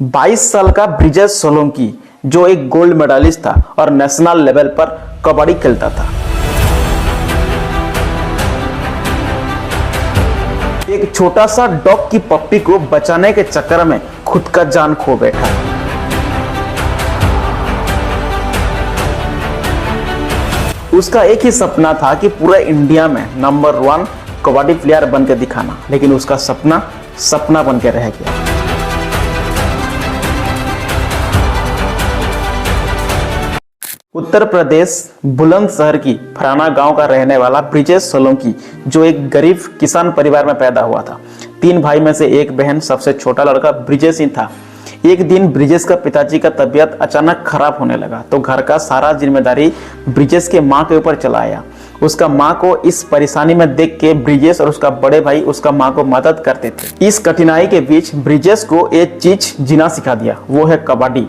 22 साल का ब्रिजेश सोलंकी जो एक गोल्ड मेडलिस्ट था और नेशनल लेवल पर कबड्डी खेलता था। एक छोटा सा डॉग की पप्पी को बचाने के चक्कर में खुद का जान खो बैठा। उसका एक ही सपना था कि पूरे इंडिया में नंबर 1 कबड्डी प्लेयर बनकर दिखाना, लेकिन उसका सपना सपना बनकर रह गया। उत्तर प्रदेश बुलंदशहर की फराना गांव का रहने वाला ब्रिजेश सोलंकी जो एक गरीब किसान परिवार में पैदा हुआ था। 3 भाई में से एक बहन, सबसे छोटा लड़का ब्रिजेश ही था। एक दिन ब्रिजेश का पिताजी का तबीयत अचानक खराब होने लगा तो घर का सारा जिम्मेदारी ब्रिजेश के माँ के ऊपर चला आया। उसका माँ को इस परेशानी में देख के ब्रिजेश और उसका बड़े भाई उसका माँ को मदद करते थे। इस कठिनाई के बीच ब्रिजेश को एक चीज जीना सिखा दिया, वो है कबड्डी।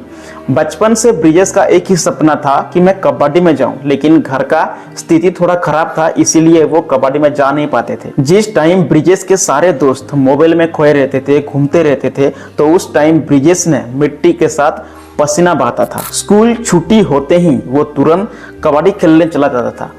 बचपन से ब्रिजेश का एक ही सपना था कि मैं कबड्डी में जाऊं, लेकिन घर का स्थिति थोड़ा खराब था, इसीलिए वो कबड्डी में जा नहीं पाते थे। जिस टाइम ब्रिजेश के सारे दोस्त मोबाइल में खोए रहते थे, घूमते रहते थे, तो उस टाइम ब्रिजेश ने मिट्टी के साथ पसीना बहाता था। स्कूल छुट्टी होते ही वो तुरंत कबड्डी खेलने चला जाता था।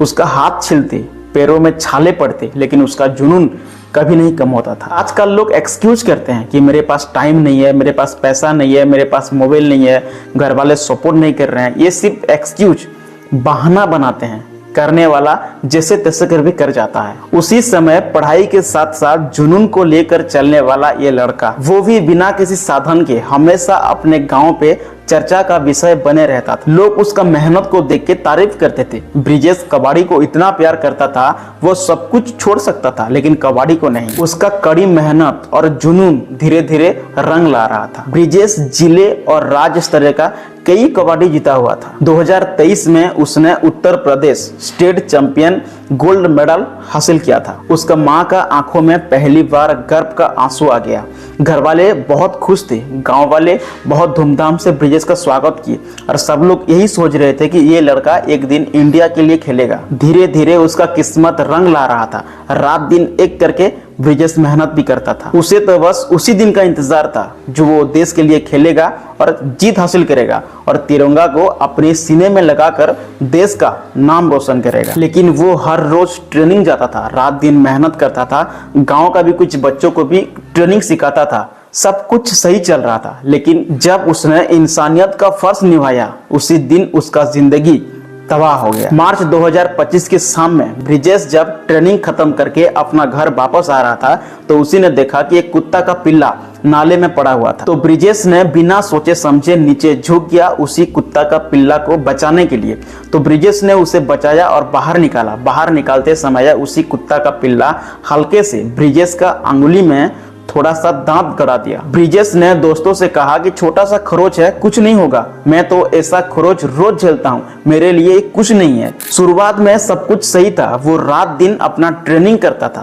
उसका हाथ छिलते, पैरों में छाले पड़ते, लेकिन उसका जुनून कभी नहीं कम होता था। आजकल लोग एक्सक्यूज करते हैं कि मेरे पास टाइम नहीं है, मेरे पास पैसा नहीं है, मेरे पास मोबाइल नहीं है, घर वाले सपोर्ट नहीं कर रहे हैं। ये सिर्फ एक्सक्यूज, बहाना बनाते हैं। करने वाला जैसे तैसे कर भी कर जाता है। उसी समय पढ़ाई के साथ साथ जुनून को लेकर चलने वाला ये लड़का, वो भी बिना किसी साधन के, हमेशा अपने गांव पे चर्चा का विषय बने रहता था। लोग उसका मेहनत को देख के तारीफ करते थे। ब्रिजेश कबड्डी को इतना प्यार करता था, वो सब कुछ छोड़ सकता था, लेकिन कबड्डी को नहीं। उसका कड़ी मेहनत और जुनून धीरे धीरे रंग ला रहा था। ब्रिजेश जिले और राज्य स्तरीय का कई कबड्डी जीता हुआ था। 2023 में उसने Uttar Pradesh state champion gold medal हासिल किया था। उसका माँ का आंखों में पहली बार गर्व का आंसू आ गया। घर वाले बहुत खुश थे, गांव वाले बहुत धूमधाम से ब्रिजेश का स्वागत किए और सब लोग यही सोच रहे थे कि ये लड़का एक दिन इंडिया के लिए खेलेगा। धीरे धीरे उसका किस्मत रंग ला रहा था। रात दिन एक करके ब्रिजेश मेहनत भी करता था। उसे तो बस उसी दिन का इंतजार था जो वो देश के लिए खेलेगा और जीत हासिल करेगा और तिरंगा को अपने सीने में लगाकर देश का नाम रोशन करेगा। लेकिन वो हर रोज ट्रेनिंग जाता था, रात दिन मेहनत करता था, गांव का भी कुछ बच्चों को भी ट्रेनिंग सिखाता था। सब कुछ सही चल रहा था, लेकिन जब उसने इंसानियत का फर्ज निभाया, उसी दिन उसका जिंदगी तबाह हो गया। मार्च 2025 के शाम में ब्रिजेश जब ट्रेनिंग खत्म करके अपना घर वापस आ रहा था तो उसी ने देखा कि एक कुत्ता का पिल्ला नाले में पड़ा हुआ था। तो ब्रिजेश ने बिना सोचे समझे नीचे झुक गया उसी कुत्ता का पिल्ला को बचाने के लिए। तो ब्रिजेश ने उसे बचाया और बाहर निकाला। बाहर निकालते समय उसी कुत्ता का पिल्ला हल्के से ब्रिजेश का अंगुली में थोड़ा सा दांत गड़ा दिया। ब्रिजेश ने दोस्तों से कहा कि छोटा सा खरोच है, कुछ नहीं होगा, मैं तो ऐसा खरोच रोज झेलता हूँ, मेरे लिए कुछ नहीं है। शुरुआत में सब कुछ सही था। वो रात दिन अपना ट्रेनिंग करता था,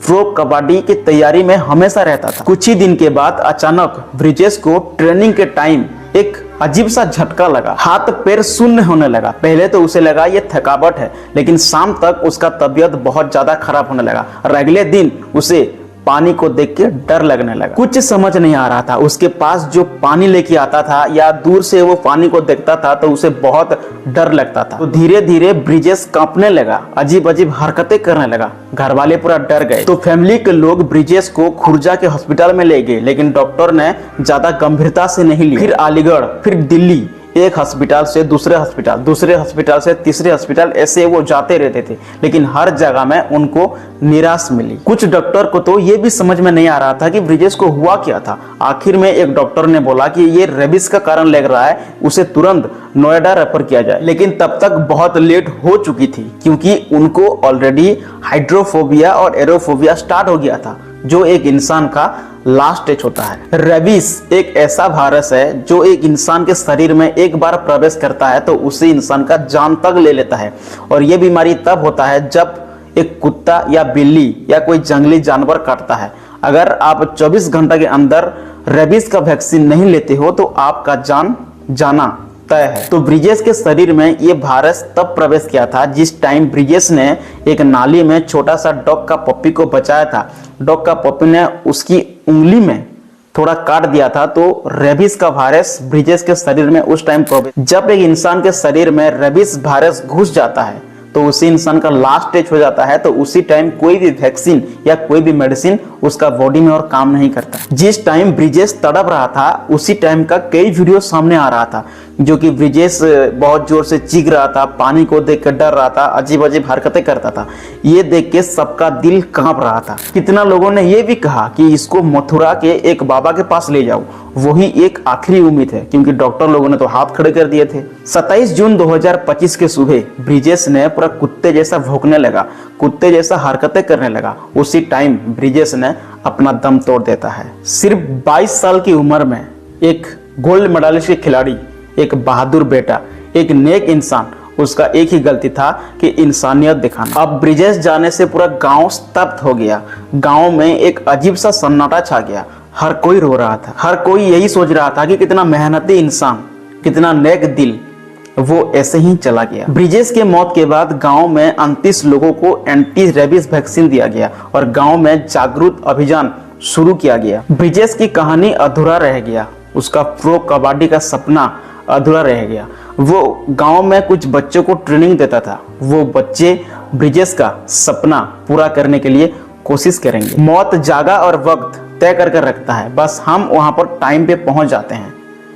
प्रो कबड्डी की तैयारी में हमेशा रहता था। कुछ ही दिन के बाद अचानक ब्रिजेश को ट्रेनिंग के टाइम एक अजीब सा झटका लगा। हाथ पैर शून्य होने लगा। पहले तो उसे लगा ये थकावट है, लेकिन शाम तक उसका तबीयत बहुत ज्यादा खराब होने लगा और अगले दिन उसे पानी को देख के डर लगने लगा। कुछ समझ नहीं आ रहा था। उसके पास जो पानी लेके आता था या दूर से वो पानी को देखता था तो उसे बहुत डर लगता था। तो धीरे धीरे ब्रिजेश कांपने लगा, अजीब अजीब हरकतें करने लगा। घर वाले पूरा डर गए। तो फैमिली के लोग ब्रिजेश को खुर्जा के हॉस्पिटल में ले गए, लेकिन डॉक्टर ने ज्यादा गंभीरता से नहीं ली। फिर अलीगढ़, फिर दिल्ली, एक हॉस्पिटल से दूसरे हॉस्पिटल, दूसरे हॉस्पिटल से तीसरे हॉस्पिटल, ऐसे वो जाते रहते थे, लेकिन हर जगह में उनको निराश मिली। कुछ डॉक्टर को तो ये भी समझ में नहीं आ रहा था कि ब्रिजेश को हुआ क्या था। आखिर में एक डॉक्टर ने बोला कि ये रेबिस का कारण लग रहा है, उसे तुरंत नोएडा रेफर किया जाए। लेकिन तब तक बहुत लेट हो चुकी थी, क्योंकि उनको ऑलरेडी हाइड्रोफोबिया और एरोफोबिया स्टार्ट हो गया था, जो एक इंसान का लास्ट स्टेज होता है। रेबिस एक ऐसा वायरस है जो एक इंसान के शरीर में एक बार प्रवेश करता है तो उसी इंसान का जान तक ले लेता है। और यह बीमारी तब होता है जब एक कुत्ता या बिल्ली या कोई जंगली जानवर काटता है। अगर आप 24 घंटे के अंदर रेबिस का वैक्सीन नहीं लेते हो तो आपका जान जाना तय है। तो ब्रिजेश के शरीर में ये वायरस तब प्रवेश किया था जिस टाइम ब्रिजेश ने एक नाली में छोटा सा डॉग का पप्पी को बचाया था। डॉग का पप्पी ने उसकी उंगली में थोड़ा काट दिया था तो रेबीज का वायरस ब्रिजेश के शरीर में उस टाइम प्रवेश। जब एक इंसान के शरीर में रेबीज वायरस घुस जाता है तो उसी इंसान का लास्ट स्टेज हो जाता है, तो उसी टाइम कोई भी वैक्सीन या कोई भी मेडिसिन उसका बॉडी में और काम नहीं करता। जिस टाइम ब्रिजेश तड़प रहा था उसी टाइम का कई वीडियो सामने आ रहा था, जो कि ब्रिजेश बहुत जोर से चीख रहा था, पानी को देख कर डर रहा था, अजीब अजीब हरकतें करता था। ये देख के सबका दिल कांप रहा था। कितना लोगों ने ये भी कहा कि इसको मथुरा के एक बाबा के पास ले जाओ, वही एक आखिरी उम्मीद है, क्योंकि डॉक्टर लोगों ने तो हाथ खड़े कर दिए थे। 27 जून 2025 के सुबह ब्रिजेश ने पूरा कुत्ते जैसा भौंकने लगा, कुत्ते जैसा हरकतें करने लगा। उसी टाइम ब्रिजेश ने अपना दम तोड़ देता है। सिर्फ 22 साल की उम्र में एक गोल्ड मेडलिस्ट के खिलाड़ी, एक बहादुर बेटा, एक नेक इंसान, उसका एक ही गलती था कि इंसानियत दिखाना। अब ब्रिजेश जाने से पूरा गांव स्तब्ध हो गया। गांव में एक अजीब सा सन्नाटा छा गया। हर कोई रो रहा था, हर कोई यही सोच रहा था कि कितना मेहनती इंसान, कितना नेक दिल, वो ऐसे ही चला गया। ब्रिजेश के मौत के बाद गांव में 29 लोगों को एंटी रेबीज वैक्सीन दिया गया और गांव में जागरूक अभियान शुरू किया गया। ब्रिजेश की कहानी अधूरा रह गया, उसका प्रो कबड्डी का सपना अधूरा रह गया। वो गांव में कुछ बच्चों को ट्रेनिंग देता था, वो बच्चे ब्रिजेश का सपना पूरा करने के लिए कोशिश करेंगे। मौत जगह और वक्त तय कर रखता है, बस हम वहां पर टाइम पे पहुंच जाते हैं।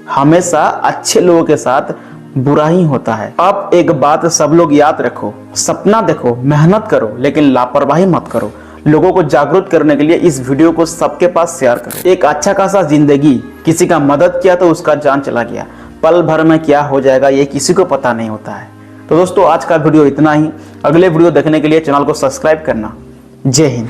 हमेशा अच्छे लोगों के साथ बुरा ही होता है। अब एक बात सब लोग याद रखो, सपना देखो, मेहनत करो, लेकिन लापरवाही मत करो। लोगों को जागरूक करने के लिए इस वीडियो को सबके पास शेयर करो। एक अच्छा खासा जिंदगी, किसी का मदद किया तो उसका जान चला गया, पल भर में क्या हो जाएगा ये किसी को पता नहीं होता है। तो दोस्तों आज का वीडियो इतना ही। अगले वीडियो देखने के लिए चैनल को सब्सक्राइब करना। जय हिंद।